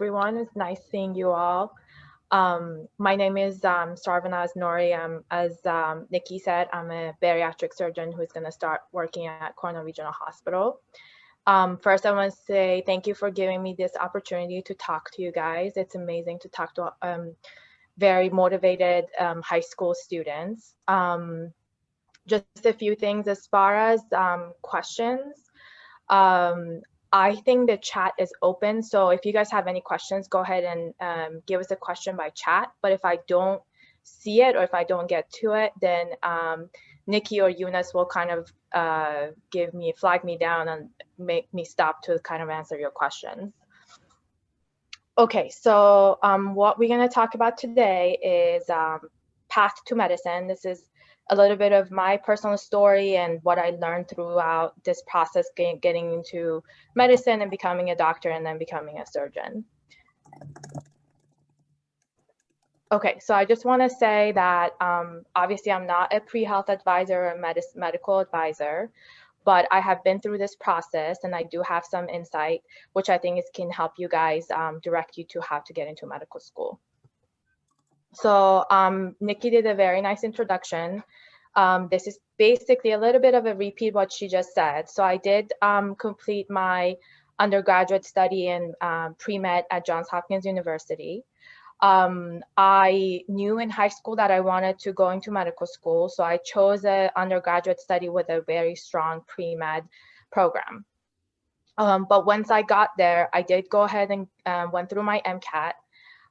everyone. It's nice seeing you all. My name is Sarvenaz Nouri. As Nikki said, I'm a bariatric surgeon who's going to start working at Cornell Regional Hospital. First, I want to say thank you for giving me this opportunity to talk to you guys. It's amazing to talk to very motivated high school students. Just a few things as far as questions. I think the chat is open, so if you guys have any questions, go ahead and give us a question by chat. But if I don't see it or if I don't get to it, then Nikki or Eunice will kind of flag me down and make me stop to kind of answer your questions. Okay, so what we're going to talk about today is path to medicine. This is a little bit of my personal story and what I learned throughout this process, getting into medicine and becoming a doctor and then becoming a surgeon. Okay, so I just want to say that obviously I'm not a pre-health advisor or a medical advisor, but I have been through this process and I do have some insight, which I think can help you guys direct you to how to get into medical school. So Nikki did a very nice introduction. This is basically a little bit of a repeat of what she just said. So I did complete my undergraduate study in pre-med at Johns Hopkins University. I knew in high school that I wanted to go into medical school, so I chose an undergraduate study with a very strong pre-med program. But once I got there, I did go ahead and went through my MCAT.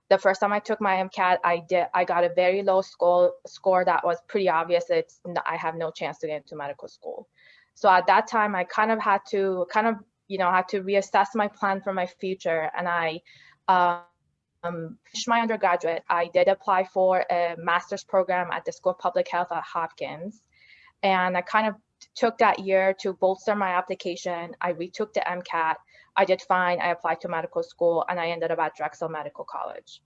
The first time I took my MCAT, I got a very low score that was pretty obvious. I have no chance to get into medical school. So at that time, I kind of had to reassess my plan for my future, and I finished my undergraduate. I did apply for a master's program at the School of Public Health at Hopkins, and I kind of took that year to bolster my application. I retook the MCAT. I did fine. I applied to medical school and I ended up at Drexel Medical College.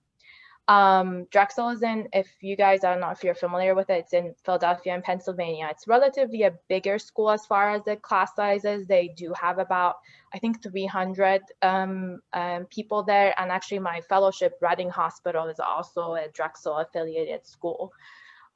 Drexel is if you guys, I don't know if you're familiar with it, it's in Philadelphia and Pennsylvania. It's relatively a bigger school as far as the class sizes. They do have about, I think, 300 people there. And actually my fellowship, Reading Hospital, is also a Drexel affiliated school.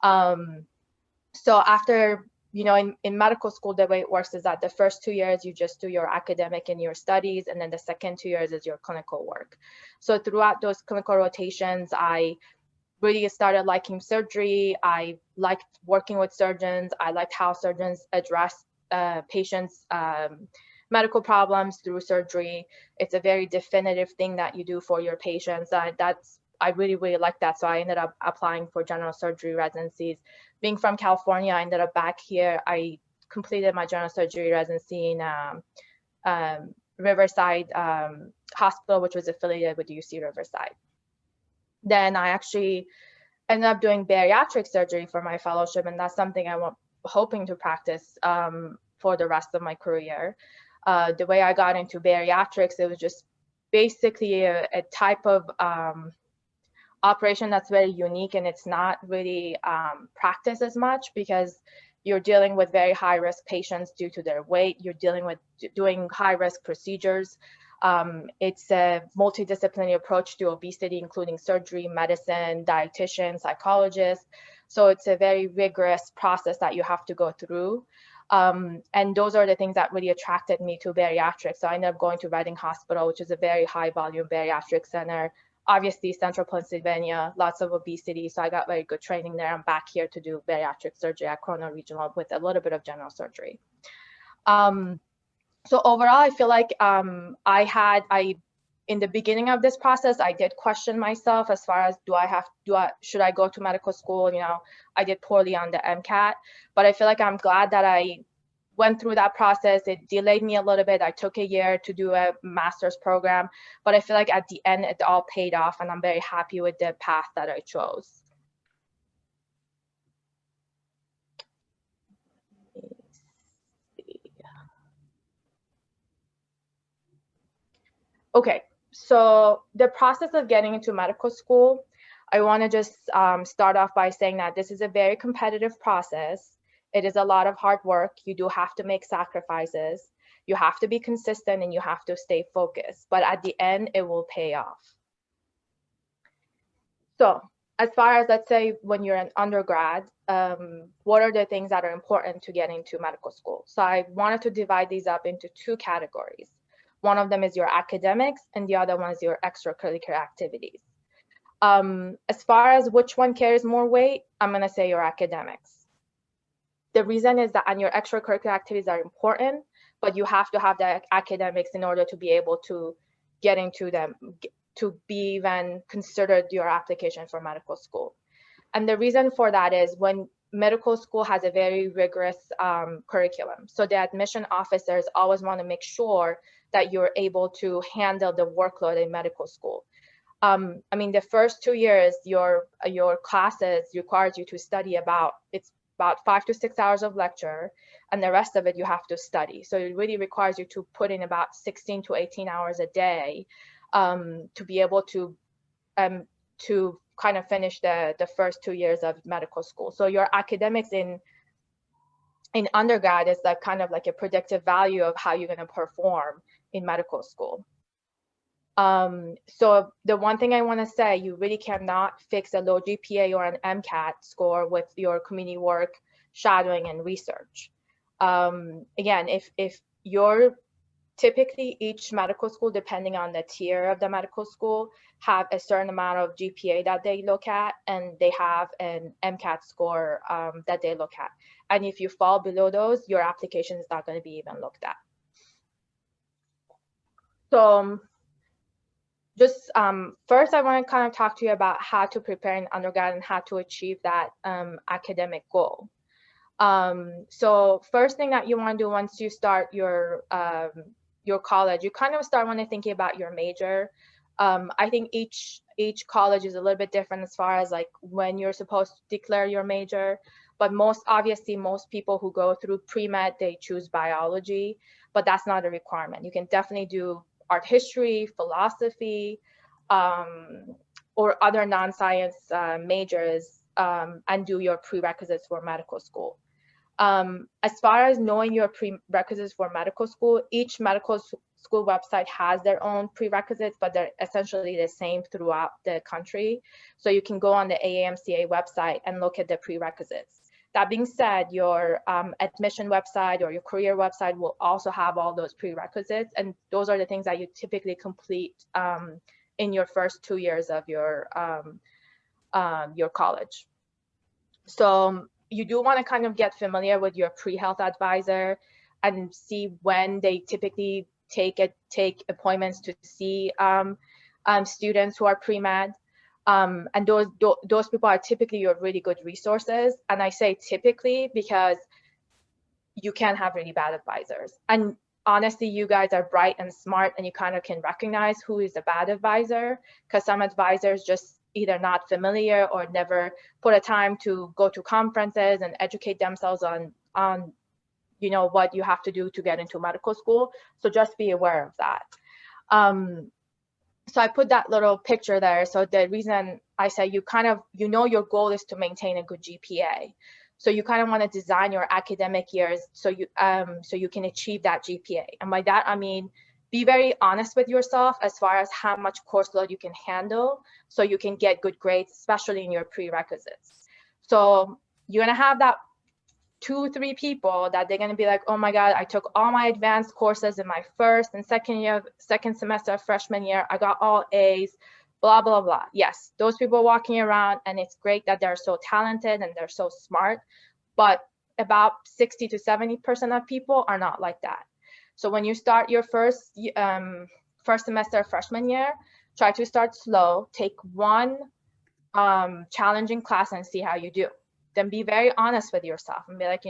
So after, in medical school, the way it works is that the first 2 years, you just do your academic and your studies, and then the second 2 years is your clinical work. So throughout those clinical rotations, I really started liking surgery. I liked working with surgeons. I liked how surgeons address patients' medical problems through surgery. It's a very definitive thing that you do for your patients. I really, really liked that. So I ended up applying for general surgery residencies. Being from California, I ended up back here. I completed my general surgery residency in Riverside Hospital, which was affiliated with UC Riverside. Then I actually ended up doing bariatric surgery for my fellowship, and that's something I'm hoping to practice for the rest of my career. The way I got into bariatrics, it was just basically a type of operation that's very unique, and it's not really practiced as much because you're dealing with very high risk patients due to their weight. You're dealing with doing high risk procedures. It's a multidisciplinary approach to obesity, including surgery, medicine, dietitian, psychologist. So it's a very rigorous process that you have to go through. And those are the things that really attracted me to bariatrics. So I ended up going to Reading Hospital, which is a very high volume bariatric center. Obviously, central Pennsylvania, lots of obesity. So I got very good training there. I'm back here to do bariatric surgery at Cornell Regional with a little bit of general surgery. So overall, I feel like in the beginning of this process, I did question myself as far as should I go to medical school? I did poorly on the MCAT, but I feel like I'm glad that I went through that process. It delayed me a little bit. I took a year to do a master's program, but I feel like at the end, it all paid off, and I'm very happy with the path that I chose. Okay, so the process of getting into medical school, I want to just start off by saying that this is a very competitive process. It is a lot of hard work. You do have to make sacrifices. You have to be consistent and you have to stay focused. But at the end, it will pay off. So as far as, let's say, when you're an undergrad, what are the things that are important to get into medical school? So I wanted to divide these up into two categories. One of them is your academics, and the other one is your extracurricular activities. As far as which one carries more weight, I'm going to say your academics. The reason is that and your extracurricular activities are important, but you have to have the academics in order to be able to get into them, to be even considered your application for medical school. And the reason for that is when medical school has a very rigorous curriculum. So the admission officers always want to make sure that you're able to handle the workload in medical school. I mean, the first 2 years, your classes requires you to study about 5 to 6 hours of lecture, and the rest of it you have to study. So it really requires you to put in about 16 to 18 hours a day to be able to kind of finish the first 2 years of medical school. So your academics in undergrad is like kind of like a predictive value of how you're going to perform in medical school. So the one thing I want to say, you really cannot fix a low GPA or an MCAT score with your community work, shadowing, and research. Again, if you're typically each medical school, depending on the tier of the medical school, have a certain amount of GPA that they look at, and they have an MCAT score that they look at. And if you fall below those, your application is not going to be even looked at. So just first, I want to kind of talk to you about how to prepare in undergrad and how to achieve that academic goal. So first thing that you want to do once you start your college, you kind of start when you're thinking about your major. I think each college is a little bit different as far as like when you're supposed to declare your major, but most people who go through pre-med, they choose biology, but that's not a requirement. You can definitely do art history, philosophy, or other non-science majors and do your prerequisites for medical school. As far as knowing your prerequisites for medical school, each medical school website has their own prerequisites, but they're essentially the same throughout the country. So you can go on the AAMCA website and look at the prerequisites. That being said, your admission website or your career website will also have all those prerequisites, and those are the things that you typically complete in your first 2 years of your college. So you do want to kind of get familiar with your pre-health advisor and see when they typically take appointments to see students who are pre-med. And those people are typically your really good resources. And I say typically because you can have really bad advisors. And honestly, you guys are bright and smart, and you kind of can recognize who is a bad advisor, because some advisors just either not familiar or never put a time to go to conferences and educate themselves on what you have to do to get into medical school. So just be aware of that. So I put that little picture there. So the reason I say your goal is to maintain a good GPA. So you kind of want to design your academic years so you can achieve that GPA. And by that, I mean, be very honest with yourself as far as how much course load you can handle so you can get good grades, especially in your prerequisites. So you're going to have that 2-3 people that they're going to be like, oh my God, I took all my advanced courses in my first and second semester of freshman year. I got all A's, blah, blah, blah. Yes, those people walking around, and it's great that they're so talented and they're so smart, but about 60 to 70% of people are not like that. So when you start your first semester of freshman year, try to start slow, take one challenging class and see how you do. Then be very honest with yourself and be like,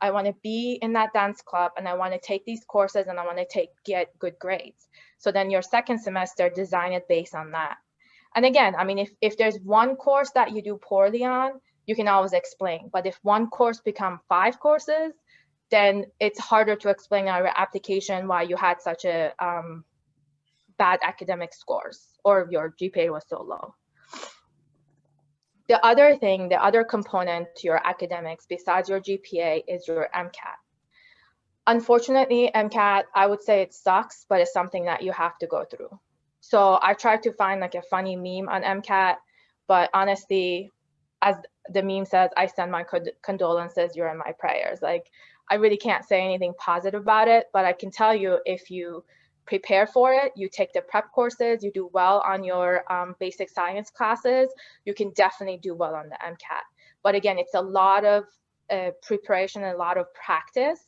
I want to be in that dance club, and I want to take these courses, and I want to get good grades. So then your second semester, design it based on that. And again, I mean, if there's one course that you do poorly on, you can always explain. But if one course become 5 courses, then it's harder to explain on your application why you had such a bad academic scores or your GPA was so low. The other component to your academics besides your GPA is your MCAT. Unfortunately, MCAT, I would say it sucks, but it's something that you have to go through. So I tried to find like a funny meme on MCAT But honestly, as the meme says, I send my condolences, you're in my prayers. Like, I really can't say anything positive about it, but I can tell you, if you prepare for it, you take the prep courses, you do well on your basic science classes, you can definitely do well on the MCAT. But again, it's a lot of preparation and a lot of practice,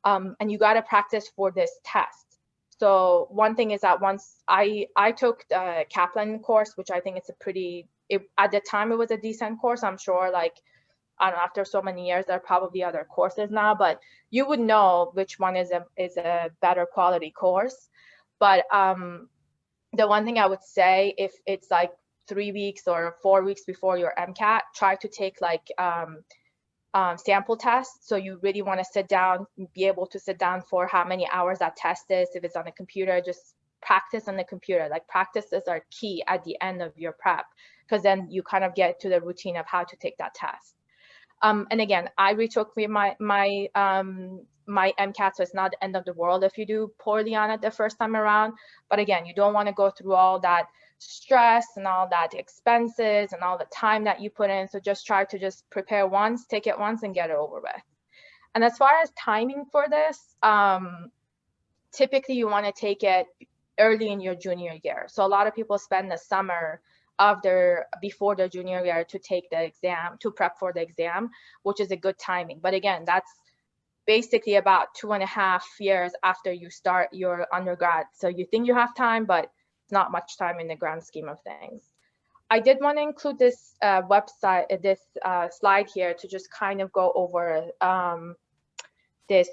and you got to practice for this test. So one thing is that once I took the Kaplan course, which I think it's a pretty, at the time it was a decent course. I'm sure, like, I don't know, after so many years, there are probably other courses now, but you would know which one is a better quality course. But the one thing I would say, if it's like 3 weeks or 4 weeks before your MCAT, try to take like sample tests. So you really want to sit down, be able to sit down for how many hours that test is. If it's on a computer, just practice on the computer. Like, practices are key at the end of your prep, because then you kind of get to the routine of how to take that test. And again, I retook my MCAT, so it's not the end of the world if you do poorly on it the first time around. But again, you don't want to go through all that stress and all that expenses and all the time that you put in. So just try to just prepare once, take it once, and get it over with. And as far as timing for this, typically you want to take it early in your junior year. So a lot of people spend the summer before their junior year to take the exam, to prep for the exam, which is a good timing. But again, that's basically about 2.5 years after you start your undergrad. So you think you have time, but it's not much time in the grand scheme of things. I did want to include this website, this slide here, to just kind of go over this,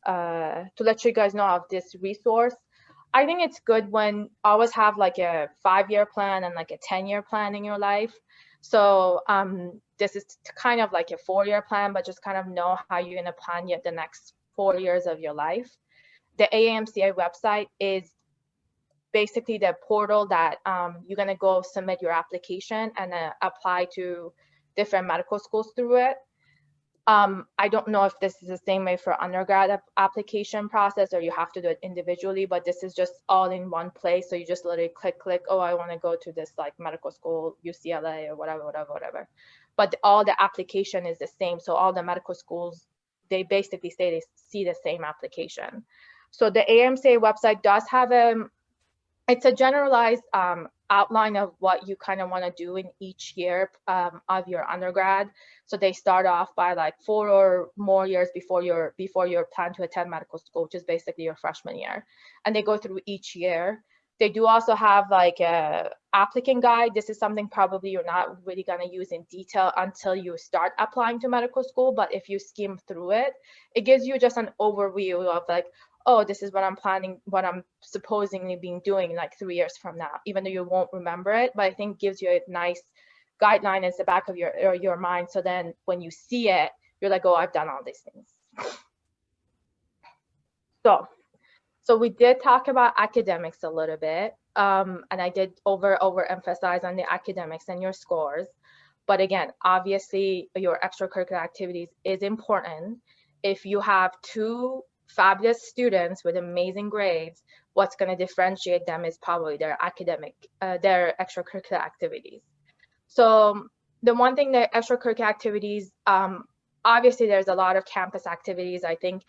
to let you guys know of this resource. I think it's good when always have like a 5-year plan and like a 10-year plan in your life. So this is kind of like a 4-year plan, but just kind of know how you're going to plan the next 4 years of your life. The AAMCA website is basically the portal that you're going to go submit your application and apply to different medical schools through it. I don't know if this is the same way for undergrad application process, or you have to do it individually, but this is just all in one place. So you just literally click, oh, I want to go to this like medical school, UCLA or whatever. But all the application is the same. So all the medical schools, they basically say they see the same application. So the AMCA website does have it's a generalized outline of what you kind of want to do in each year of your undergrad. So they start off by like 4 or more years before your plan to attend medical school, which is basically your freshman year. And they go through each year. They do also have like a applicant guide. This is something probably you're not really going to use in detail until you start applying to medical school. But if you skim through it, it gives you just an overview of like, oh, this is what I'm planning, what I'm supposedly being doing like 3 years from now, even though you won't remember it. But I think gives you a nice guideline in the back of your mind. So then when you see it, you're like, oh, I've done all these things. So we did talk about academics a little bit. And I did overemphasize on the academics and your scores. But again, obviously your extracurricular activities is important. If you have 2 fabulous students with amazing grades, what's going to differentiate them is probably their extracurricular activities. So the one thing, the extracurricular activities, obviously there's a lot of campus activities. I think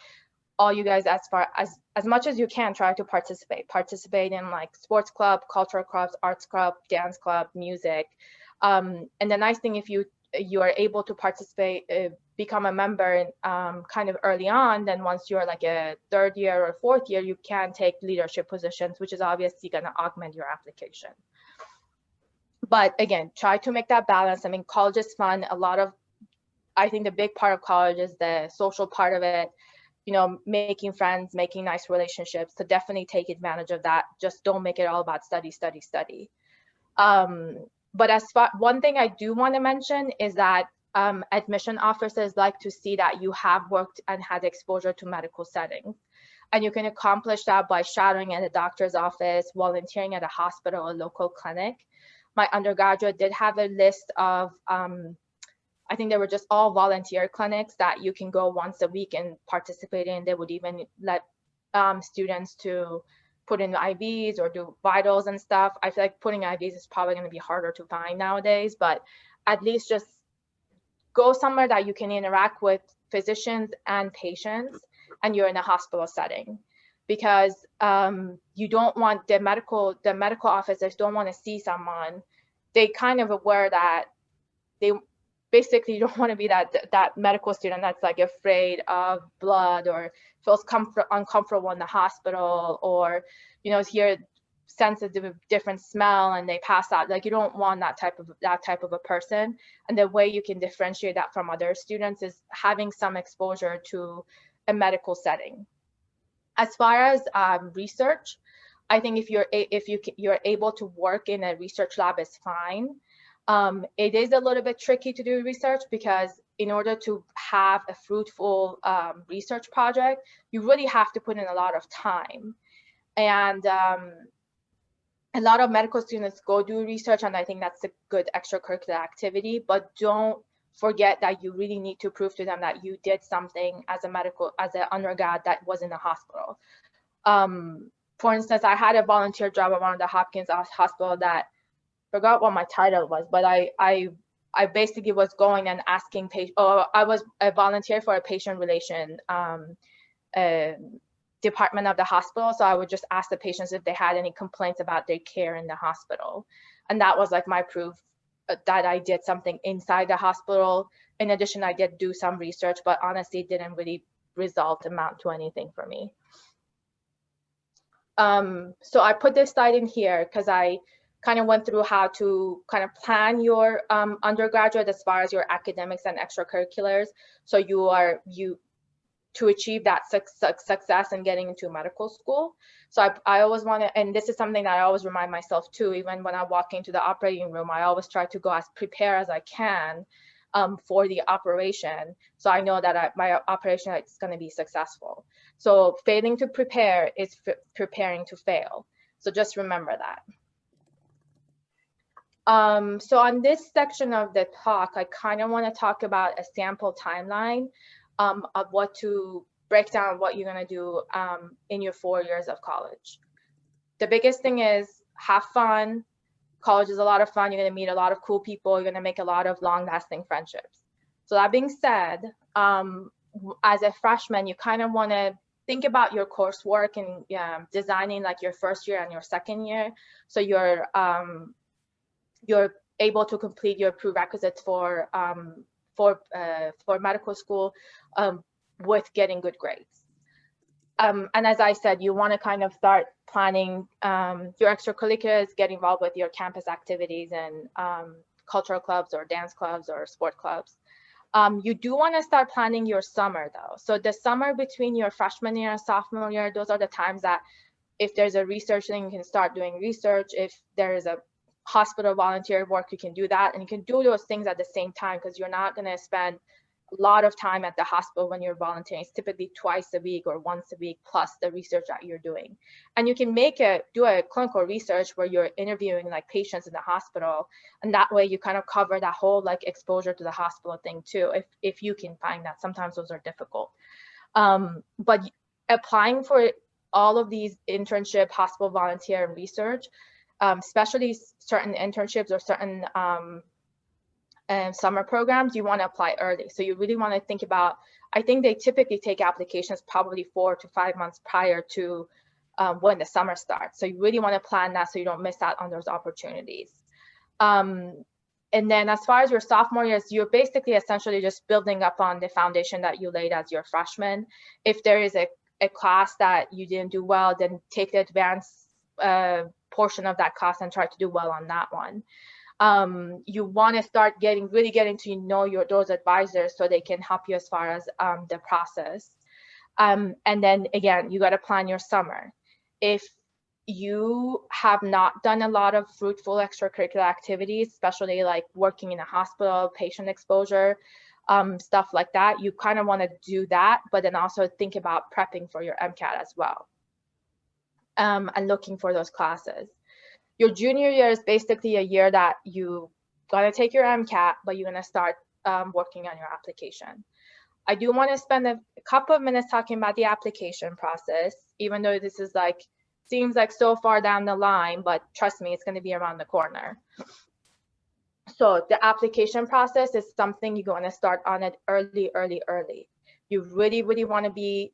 all you guys, as much as you can, try to participate in like sports club, cultural clubs, arts club, dance club, music. And the nice thing, if you are able to participate, become a member kind of early on, then once you're like a 3rd year or 4th year, you can take leadership positions, which is obviously going to augment your application. But again, try to make that balance. I mean, college is fun. I think the big part of college is the social part of it, you know, making friends, making nice relationships. So definitely take advantage of that. Just don't make it all about study. But one thing I do want to mention is that admission officers like to see that you have worked and had exposure to medical settings. And you can accomplish that by shadowing at a doctor's office, volunteering at a hospital or local clinic. My undergraduate did have a list of, I think they were just all volunteer clinics that you can go once a week and participate in. They would even let students to put in IVs or do vitals and stuff. I feel like putting IVs is probably going to be harder to find nowadays, but at least just go somewhere that you can interact with physicians and patients, and you're in a hospital setting, because you don't want the medical officers don't want to see someone. They kind of aware that they basically don't want to be that medical student that's like afraid of blood or feels uncomfortable in the hospital, or hear sensitive of different smell and they pass out. Like, you don't want that type of a person. And the way you can differentiate that from other students is having some exposure to a medical setting. As far as research, I think if you're able to work in a research lab is fine. It is a little bit tricky to do research, because in order to have a fruitful research project, you really have to put in a lot of time. And a lot of medical students go do research, and I think that's a good extracurricular activity, but don't forget that you really need to prove to them that you did something as an undergrad that was in the hospital. For instance, I had a volunteer job around the Hopkins hospital that forgot what my title was, but I basically was going and asking I was a volunteer for a patient relation department of the hospital. So I would just ask the patients if they had any complaints about their care in the hospital. And that was like my proof that I did something inside the hospital. In addition, I did do some research, but honestly, it didn't really amount to anything for me. So I put this slide in here because I kind of went through how to kind of plan your undergraduate as far as your academics and extracurriculars. So to achieve that success in getting into medical school. So I always want to, and this is something that I always remind myself too, even when I walk into the operating room, I always try to go as prepared as I can for the operation. So I know that my operation is going to be successful. So failing to prepare is preparing to fail. So just remember that. So on this section of the talk, I kind of want to talk about a sample timeline of what to break down what you're going to do in your 4 years of college. The biggest thing is have fun. College is a lot of fun. You're going to meet a lot of cool people. You're going to make a lot of long-lasting friendships. So that being said, as a freshman, you kind of want to think about your coursework and designing like your first year and your second year. So you're able to complete your prerequisites for medical school with getting good grades. And as I said, you want to kind of start planning your extracurriculars, get involved with your campus activities and cultural clubs or dance clubs or sport clubs. You do want to start planning your summer though. So the summer between your freshman year and sophomore year, those are the times that if there's a research thing, you can start doing research. If there is a hospital volunteer work, you can do that, and you can do those things at the same time, because you're not going to spend a lot of time at the hospital when you're volunteering. It's typically twice a week or once a week plus the research that you're doing. And you can do a clinical research where you're interviewing like patients in the hospital, and that way you kind of cover that whole like exposure to the hospital thing too, if you can find that. Sometimes those are difficult, but applying for all of these internship, hospital volunteer, and research, especially certain internships or certain summer programs, you want to apply early. So you really want to think about, I think they typically take applications probably 4 to 5 months prior to when the summer starts. So you really want to plan that so you don't miss out on those opportunities. And then as far as your sophomore years, you're basically essentially just building up on the foundation that you laid as your freshman. If there is a class that you didn't do well, then take the advanced portion of that class and try to do well on that one. You want to start really getting to know those advisors so they can help you as far as the process. And then again, you got to plan your summer. If you have not done a lot of fruitful extracurricular activities, especially like working in a hospital, patient exposure, stuff like that, you kind of want to do that, but then also think about prepping for your MCAT as well. And looking for those classes. Your junior year is basically a year that you gotta take your MCAT, but you're gonna start working on your application. I do want to spend a couple of minutes talking about the application process, even though this is like seems like so far down the line, but trust me, it's going to be around the corner. So the application process is something you're going to start on it early. You really want to be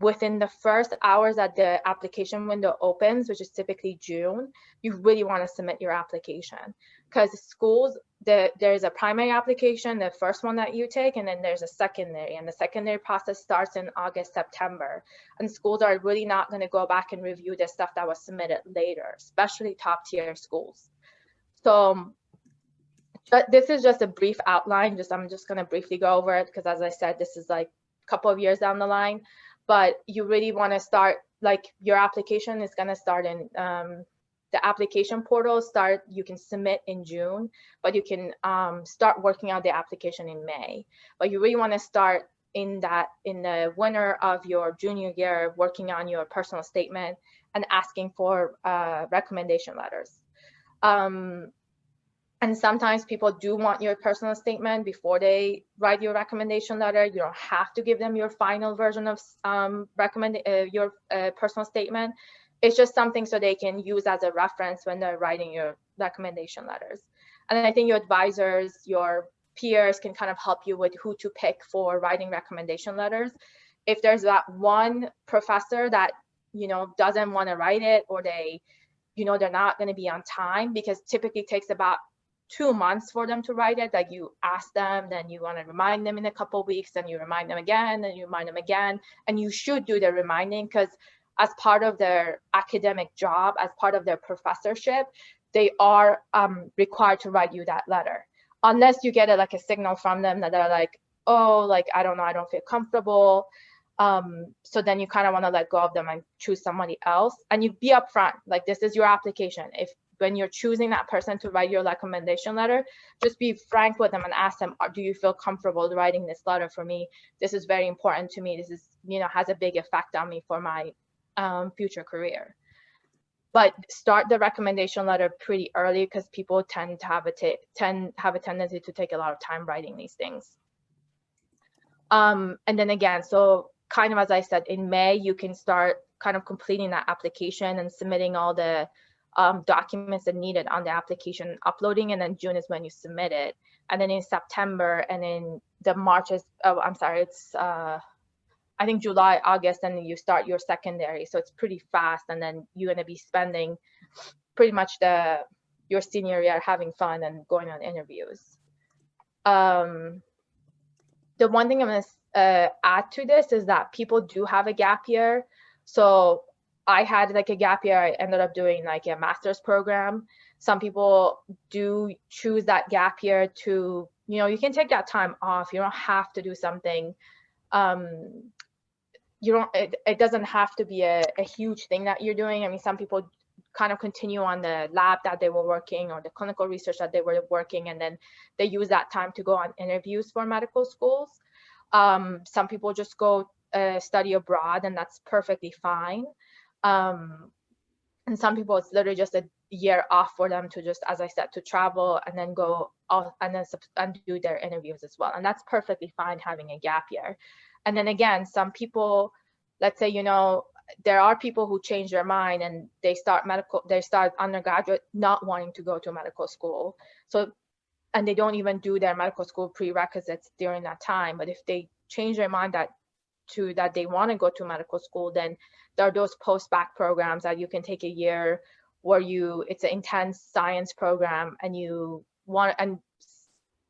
within the first hours that the application window opens, which is typically June. You really want to submit your application, because schools, there's a primary application, the first one that you take, and then there's a secondary, and the secondary process starts in August, September. And schools are really not going to go back and review the stuff that was submitted later, especially top tier schools. So this is just a brief outline. I'm just going to briefly go over it, because as I said, this is like a couple of years down the line. But you really want to start, like, your application is going to start in the application portal you can submit in June, but you can start working on the application in May. But you really want to start in the winter of your junior year, working on your personal statement and asking for recommendation letters. And sometimes people do want your personal statement before they write your recommendation letter. You don't have to give them your final version of your personal statement. It's just something so they can use as a reference when they're writing your recommendation letters. And I think your advisors, your peers can kind of help you with who to pick for writing recommendation letters. If there's that one professor that, doesn't want to write it, or they're not going to be on time, because typically it takes about 2 months for them to write it. Like, you ask them, then you want to remind them in a couple of weeks, then you remind them again, then you remind them again. And you should do the reminding, because as part of their academic job, as part of their professorship, they are required to write you that letter, unless you get a signal from them that they're like, oh, like, I don't know, I don't feel comfortable. So then you kind of want to let go of them and choose somebody else. And you be upfront, like, this is your application. When you're choosing that person to write your recommendation letter, just be frank with them and ask them, do you feel comfortable writing this letter for me? This is very important to me. This is, has a big effect on me for my future career. But start the recommendation letter pretty early, because people tend to have a tendency to take a lot of time writing these things. And then again, so kind of as I said, in May, you can start kind of completing that application and submitting all the documents that needed on the application, uploading, and then June is when you submit it. And then in September and in the March is, it's I think July, August, and you start your secondary. So it's pretty fast, and then you're going to be spending pretty much your senior year having fun and going on interviews. The one thing I'm going to add to this is that people do have a gap year. So I had a gap year. I ended up doing a master's program. Some people do choose that gap year to, you can take that time off. You don't have to do something. It doesn't have to be a huge thing that you're doing. I mean, some people kind of continue on the lab that they were working or the clinical research that they were working, and then they use that time to go on interviews for medical schools. Some people just go study abroad, and that's perfectly fine. And some people, it's literally just a year off for them to just, as I said, to travel and then go off and do their interviews as well. And that's perfectly fine, having a gap year. And then again, some people, let's say, there are people who change their mind and they start undergraduate not wanting to go to medical school. So, and they don't even do their medical school prerequisites during that time. But if they change their mind that they want to go to medical school, then there are those post-bac programs that you can take a year where it's an intense science program, and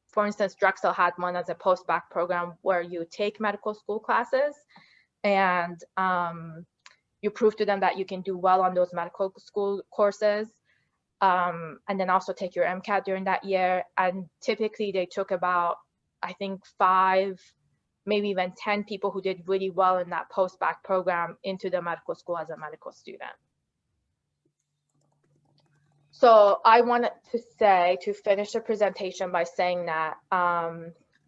for instance, Drexel had one as a post-bac program where you take medical school classes and you prove to them that you can do well on those medical school courses, and then also take your MCAT during that year. And typically they took about, I think, 5, maybe even 10 people who did really well in that post-bac program into the medical school as a medical student. So I wanted to finish the presentation by saying that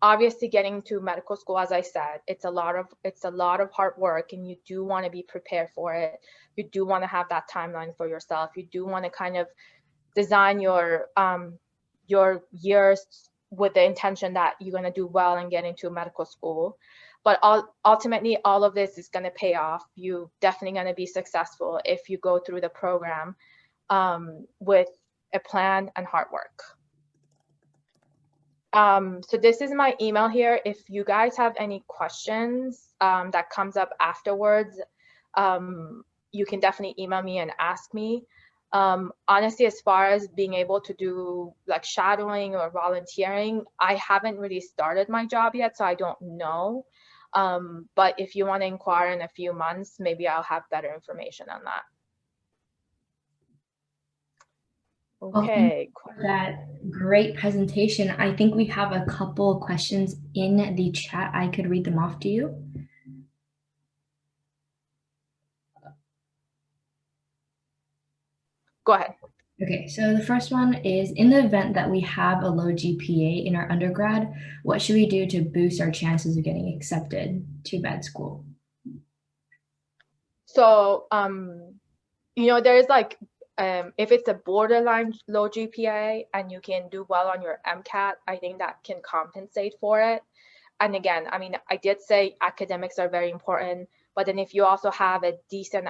obviously getting to medical school, as I said, it's a lot of hard work, and you do want to be prepared for it. You do want to have that timeline for yourself. You do want to kind of design your years with the intention that you're going to do well and get into medical school. but ultimately, all of this is going to pay off. You definitely going to be successful if you go through the program with a plan and hard work. So this is my email here. If you guys have any questions that comes up afterwards, you can definitely email me and ask me. Honestly, as far as being able to do like shadowing or volunteering, I haven't really started my job yet, so I don't know. But if you want to inquire in a few months, maybe I'll have better information on that. Okay. Well, that great presentation. I think we have a couple questions in the chat. I could read them off to you. Go ahead. Okay, so the first one is, in the event that we have a low GPA in our undergrad, what should we do to boost our chances of getting accepted to med school? So, you know, there's like, if it's a borderline low GPA and you can do well on your MCAT, I think that can compensate for it. And again, I mean, I did say academics are very important, but then if you also have a decent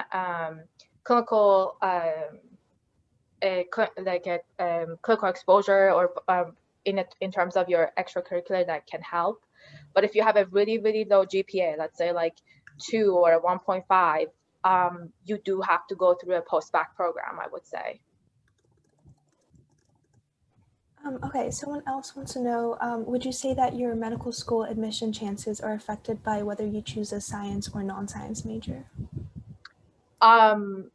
clinical clinical exposure or in terms of your extracurricular, that can help. But if you have a really, really low GPA, let's say like 2 or a 1.5, you do have to go through a post-bac program, I would say. Okay, someone else wants to know, would you say that your medical school admission chances are affected by whether you choose a science or non-science major? I'm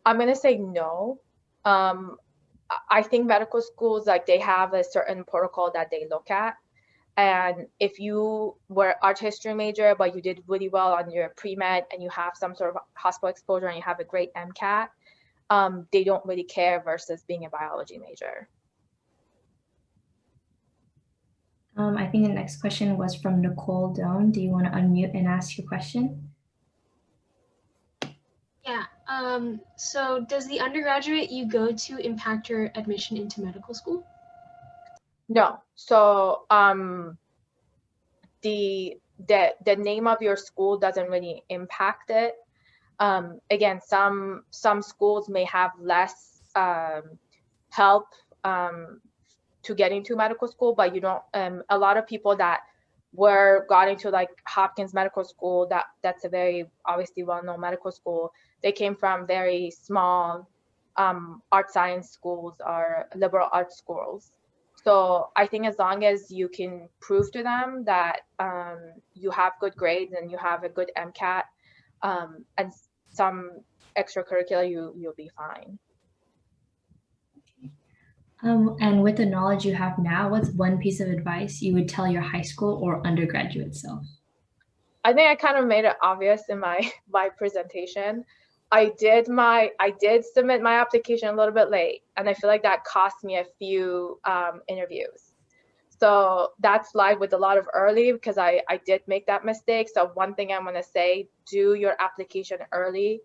going to say no. I think medical schools, like, they have a certain protocol that they look at. And if you were art history major, but you did really well on your pre-med and you have some sort of hospital exposure and you have a great MCAT, they don't really care versus being a biology major. I think the next question was from Nicole Doan. Do you want to unmute and ask your question? Yeah, so does the undergraduate you go to impact your admission into medical school? No. So the name of your school doesn't really impact it. Again, some schools may have less help to get into medical school, but you don't. A lot of people that got into like Hopkins Medical School, that's a very obviously well-known medical school. They came from very small art science schools or liberal arts schools. So I think as long as you can prove to them that you have good grades and you have a good MCAT and some extracurricular, you'll be fine. And with the knowledge you have now, what's one piece of advice you would tell your high school or undergraduate self? I think I kind of made it obvious in my presentation. I did submit my application a little bit late, and I feel like that cost me a few interviews. So that's live with a lot of early, because I did make that mistake. So one thing I'm going to say, do your application early.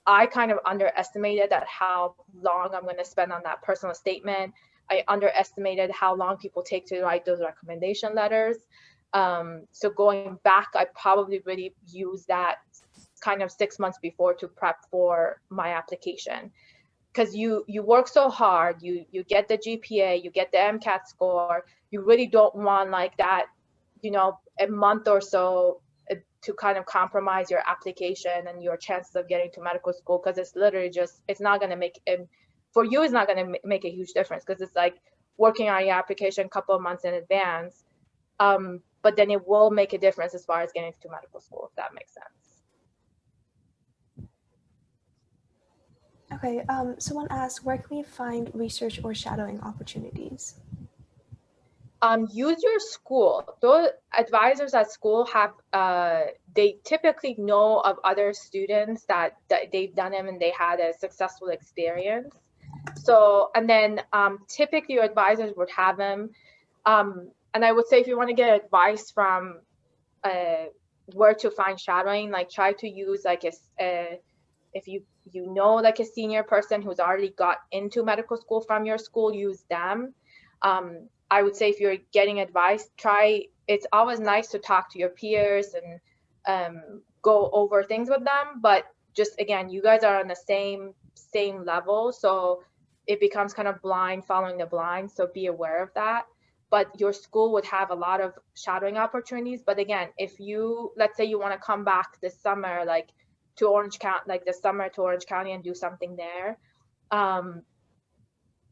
I kind of underestimated that how long I'm going to spend on that personal statement. I underestimated how long people take to write those recommendation letters. So going back, I probably really used that kind of 6 months before to prep for my application, because you work so hard, you get the GPA, you get the MCAT score, you really don't want like that, you know, a month or so to kind of compromise your application and your chances of getting to medical school, because it's literally just, it's not going to make for you, it's not going to make a huge difference, because it's like working on your application a couple of months in advance. But then it will make a difference as far as getting to medical school, if that makes sense. Okay, someone asked, where can we find research or shadowing opportunities? Use your school. Those advisors at school have, they typically know of other students that they've done them and they had a successful experience. So, and then typically your advisors would have them. And I would say, if you want to get advice from where to find shadowing, like try to use like if you know like a senior person who's already got into medical school from your school, use them. I would say if you're getting advice, it's always nice to talk to your peers and go over things with them. But just again, you guys are on the same level. So it becomes kind of blind following the blind. So be aware of that. But your school would have a lot of shadowing opportunities. But again, if you, let's say you want to come back this summer, like to Orange County, like this summer to Orange County and do something there,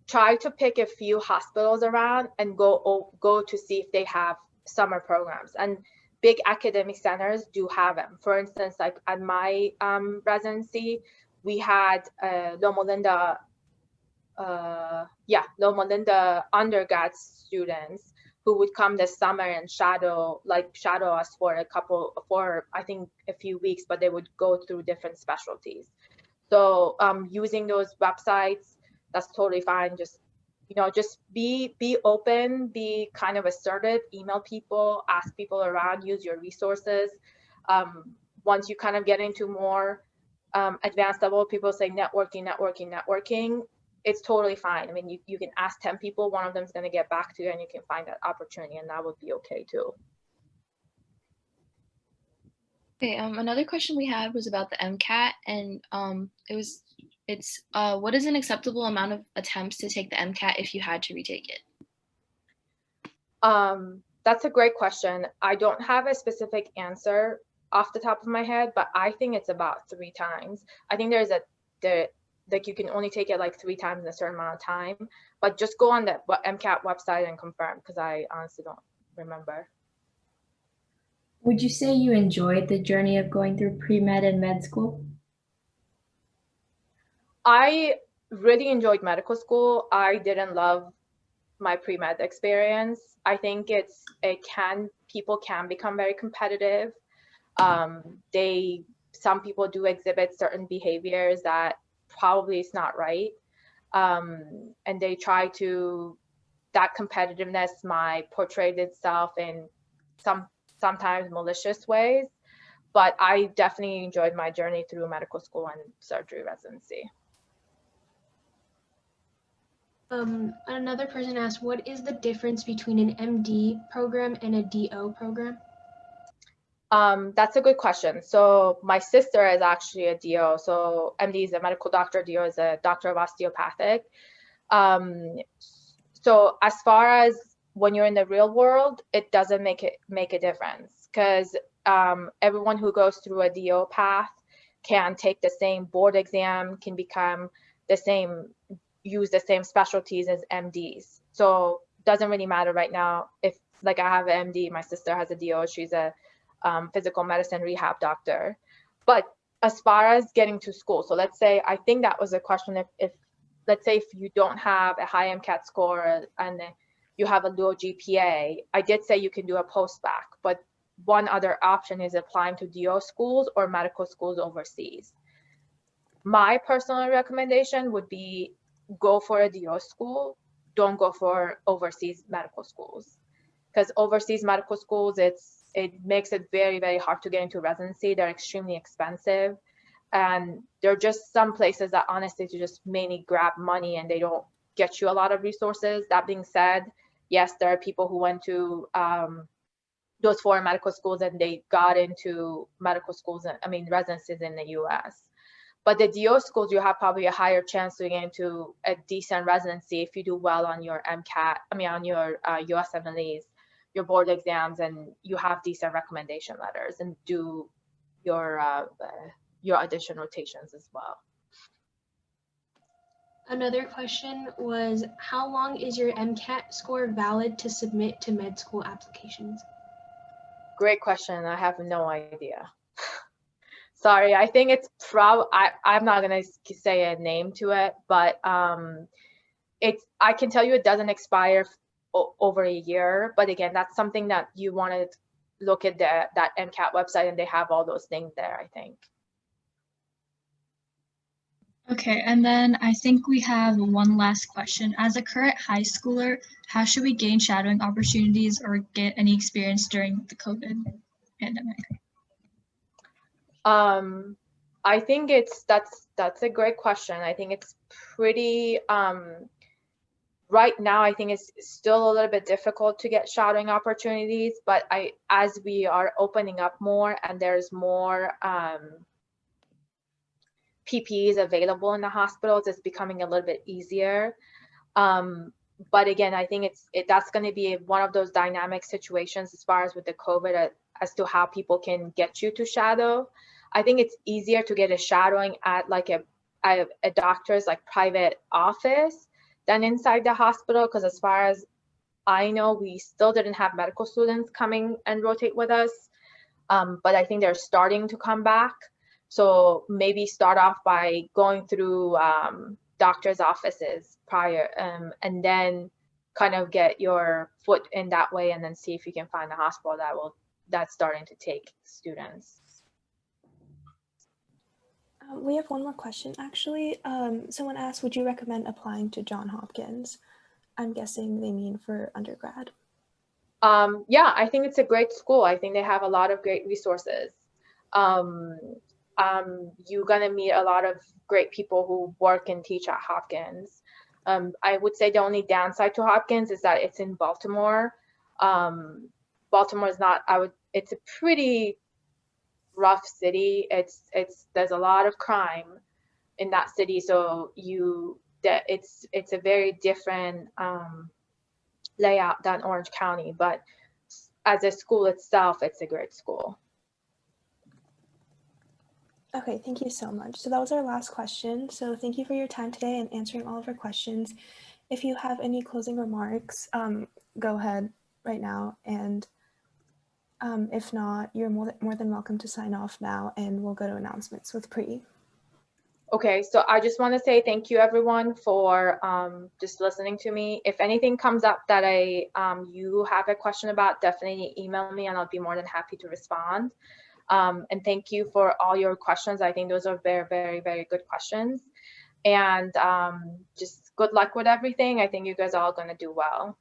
try to pick a few hospitals around and go to see if they have summer programs. And big academic centers do have them. For instance, like at my residency, we had Loma Linda undergrad students who would come this summer and shadow us for I think a few weeks, but they would go through different specialties. So using those websites, that's totally fine. Just just be open, be kind of assertive, email people, ask people around, use your resources. Once you kind of get into more advanced level, people say networking. It's totally fine. I mean, you can ask 10 people, one of them is going to get back to you and you can find that opportunity, and that would be okay too. Okay, another question we had was about the MCAT, and what is an acceptable amount of attempts to take the MCAT if you had to retake it? That's a great question. I don't have a specific answer off the top of my head, but I think it's about 3 times. I think like you can only take it like 3 times in a certain amount of time, but just go on the MCAT website and confirm, because I honestly don't remember. Would you say you enjoyed the journey of going through pre-med and med school? I really enjoyed medical school. I didn't love my pre-med experience. I think people can become very competitive. Some people do exhibit certain behaviors that probably is not right. And they try to, that competitiveness might portray itself in sometimes malicious ways, but I definitely enjoyed my journey through medical school and surgery residency. Another person asked, what is the difference between an MD program and a DO program? That's a good question. So my sister is actually a DO. So MD is a medical doctor, DO is a doctor of osteopathic. So as far as when you're in the real world, it doesn't make a difference, because everyone who goes through a DO path can take the same board exam, can become use the same specialties as MDs. So it doesn't really matter right now. If like I have an MD, my sister has a DO, she's a physical medicine rehab doctor. But as far as getting to school, so let's say, I think that was a question, if let's say if you don't have a high MCAT score and you have a low GPA, I did say you can do a post-bac, but one other option is applying to DO schools or medical schools overseas. My personal recommendation would be go for a DO school, don't go for overseas medical schools, because overseas medical schools, it makes it very, very hard to get into residency. They're extremely expensive, and they're just some places that honestly just mainly grab money and they don't get you a lot of resources. That being said, yes, there are people who went to those foreign medical schools and they got into medical schools, residencies in the US. But the DO schools, you have probably a higher chance to get into a decent residency if you do well on your MCAT, on your USMLEs, your board exams, and you have decent recommendation letters and do your audition rotations as well. Another question was, how long is your MCAT score valid to submit to med school applications? Great question. I have no idea. Sorry, I think it's I'm not gonna say a name to it, but I can tell you it doesn't expire over a year. But again, that's something that you want to look at that MCAT website, and they have all those things there, I think. Okay, and then I think we have one last question. As a current high schooler, how should we gain shadowing opportunities or get any experience during the COVID pandemic? I think that's a great question. I think it's pretty right now, I think it's still a little bit difficult to get shadowing opportunities, but as we are opening up more and there's more PPEs available in the hospitals, it's becoming a little bit easier. But again, I think that's going to be one of those dynamic situations as far as with the COVID as to how people can get you to shadow. I think it's easier to get a shadowing at like a doctor's like private office than inside the hospital, because as far as I know, we still didn't have medical students coming and rotate with us, but I think they're starting to come back. So maybe start off by going through doctor's offices prior, and then kind of get your foot in that way, and then see if you can find a hospital that's starting to take students. We have one more question, actually. Someone asked, would you recommend applying to Johns Hopkins? I'm guessing they mean for undergrad. Yeah, I think it's a great school. I think they have a lot of great resources. You're gonna meet a lot of great people who work and teach at Hopkins. I would say the only downside to Hopkins is that it's in Baltimore. Baltimore is not, it's a pretty rough city. There's a lot of crime in that city, so it's a very different layout than Orange County, but as a school itself, it's a great school. Okay, thank you so much. So that was our last question. So thank you for your time today and answering all of our questions. If you have any closing remarks, go ahead right now. And if not, you're more than welcome to sign off now, and we'll go to announcements with Pri. Okay, so I just want to say thank you everyone for just listening to me. If anything comes up that you have a question about, definitely email me and I'll be more than happy to respond. And thank you for all your questions. I think those are very, very, very good questions. And just good luck with everything. I think you guys are all going to do well.